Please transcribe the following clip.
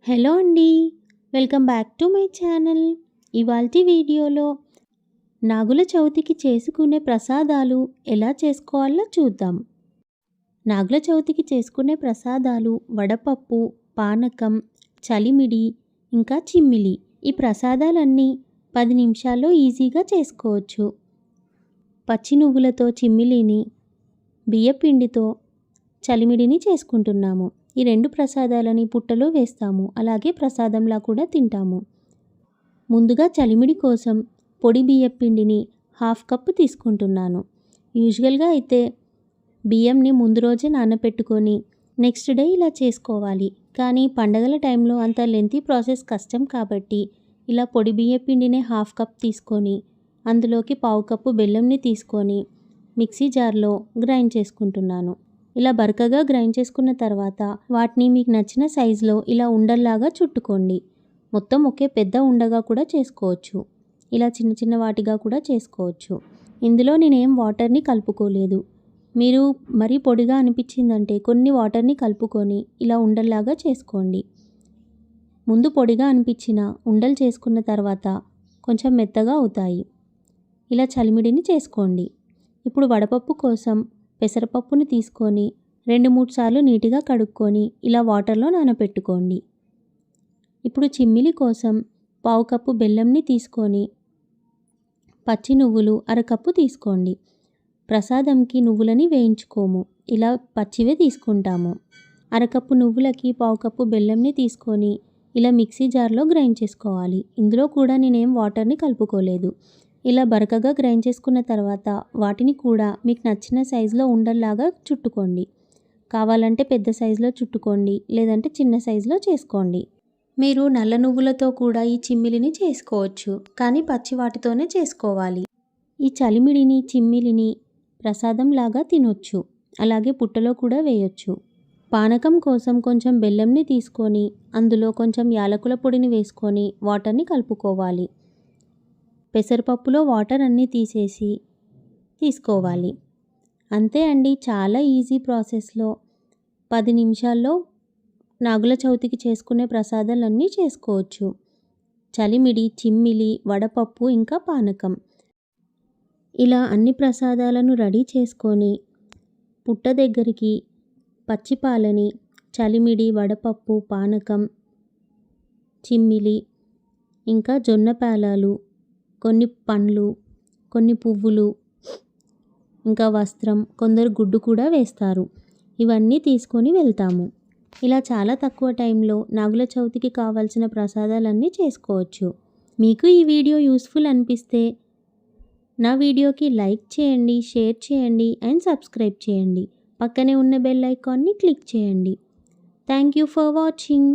Hello అండి. Welcome back to my channel. ఇవాల్టి వీడియోలో నాగుల చవితికి చేసుకునే ప్రసాదాలు ఎలా చేసుకోవాలో చూద్దాం. నాగుల చవితికి చేసుకునే ప్రసాదాలు వడపప్పు, పానకం, చలిమిడి, ఇంకా చిమ్మిలి. ఈ ప్రసాదాలన్నీ 10 నిమిషాల్లో ఈజీగా చేసుకోవచ్చు. పచ్చి నువ్వులతో చిమ్మిలిని, బియ్యపిండితో చలిమిడిని చేసుకుంటున్నాము. ఈ 2 ప్రసాదాలని పుట్టలో వేస్తాము. అలాగే ప్రసాదంలా కూడా తింటాము. ముందుగా చలిమిడి కోసం పొడి బియ్యపిండిని 1/2 కప్పు తీసుకుంటున్నాను. యూజువల్గా అయితే బియ్యంని ముందు రోజే నానబెట్టుకొని నెక్స్ట్ డే ఇలా చేసుకోవాలి. కానీ పండగల టైంలో అంత లెంతీ ప్రాసెస్ కష్టం కాబట్టి ఇలా పొడి బియ్యపిండినే 1/2 కప్ తీసుకొని అందులోకి 1/4 కప్పు బెల్లంని తీసుకొని మిక్సీ జార్లో గ్రైండ్ చేసుకుంటున్నాను. ఇలా బరకగా గ్రైండ్ చేసుకున్న తర్వాత వాటిని మీకు నచ్చిన సైజులో ఇలా ఉండల్లాగా చుట్టుకోండి. మొత్తం ఒకే పెద్ద ఉండగా కూడా చేసుకోవచ్చు. ఇలా చిన్న చిన్న వాటిగా కూడా చేసుకోవచ్చు. ఇందులో నేనేం వాటర్ని కలుపుకోలేదు. మీరు మరీ పొడిగా అనిపించిందంటే కొన్ని వాటర్ని కలుపుకొని ఇలా ఉండల్లాగా చేసుకోండి. ముందు పొడిగా అనిపించిన ఉండలు చేసుకున్న తర్వాత కొంచెం మెత్తగా అవుతాయి. ఇలా చలిమిడిని చేసుకోండి. ఇప్పుడు వడపప్పు కోసం పెసరపప్పుని తీసుకొని 2-3 సార్లు నీట్గా కడుక్కొని ఇలా వాటర్లో నానబెట్టుకోండి. ఇప్పుడు చిమ్మిలి కోసం 1/4 కప్పు బెల్లంని తీసుకొని పచ్చి నువ్వులు 1/2 కప్పు తీసుకోండి. ప్రసాదంకి నువ్వులని వేయించుకోము, ఇలా పచ్చివే తీసుకుంటాము. 1/2 కప్పు నువ్వులకి 1/4 కప్పు బెల్లంని తీసుకొని ఇలా మిక్సీ జార్లో గ్రైండ్ చేసుకోవాలి. ఇందులో కూడా నేనేం వాటర్ని కలుపుకోలేదు. ఇలా బరకగా గ్రైండ్ చేసుకున్న తర్వాత వాటిని కూడా మీకు నచ్చిన సైజులో ఉండల్లాగా చుట్టుకోండి. కావాలంటే పెద్ద సైజులో చుట్టుకోండి, లేదంటే చిన్న సైజులో చేసుకోండి. మీరు నల్ల నువ్వులతో కూడా ఈ చిమ్మిలిని చేసుకోవచ్చు, కానీ పచ్చి వాటితోనే చేసుకోవాలి. ఈ చలిమిడిని, చిమ్మిలిని ప్రసాదంలాగా తినొచ్చు, అలాగే పుట్టలో కూడా వేయొచ్చు. పానకం కోసం కొంచెం బెల్లంని తీసుకొని అందులో కొంచెం యాలకుల పొడిని వేసుకొని వాటర్ని కలుపుకోవాలి. పెసరపప్పులో వాటర్ అన్నీ తీసేసి తీసుకోవాలి. అంతే అండి, చాలా ఈజీ ప్రాసెస్లో 10 నిమిషాల్లో నాగుల చవితికి చేసుకునే ప్రసాదాలన్నీ చేసుకోవచ్చు. చలిమిడి, చిమ్మిలి, వడపప్పు, ఇంకా పానకం. ఇలా అన్ని ప్రసాదాలను రెడీ చేసుకొని పుట్ట దగ్గరికి పచ్చిపాలని, చలిమిడి, వడపప్పు, పానకం, చిమ్మిలి, ఇంకా జొన్న పేలాలు, కొన్ని పండ్లు, కొన్ని పువ్వులు, ఇంకా వస్త్రం, కొందరు గుడ్డు కూడా వేస్తారు. ఇవన్నీ తీసుకొని వెళ్తాము. ఇలా చాలా తక్కువ టైంలో నాగుల చవితికి కావాల్సిన ప్రసాదాలన్నీ చేసుకోవచ్చు. మీకు ఈ వీడియో యూస్ఫుల్ అనిపిస్తే నా వీడియోకి లైక్ చేయండి, షేర్ చేయండి అండ్ సబ్స్క్రైబ్ చేయండి. పక్కనే ఉన్న బెల్ ఐకాన్ని క్లిక్ చేయండి. Thank you for watching.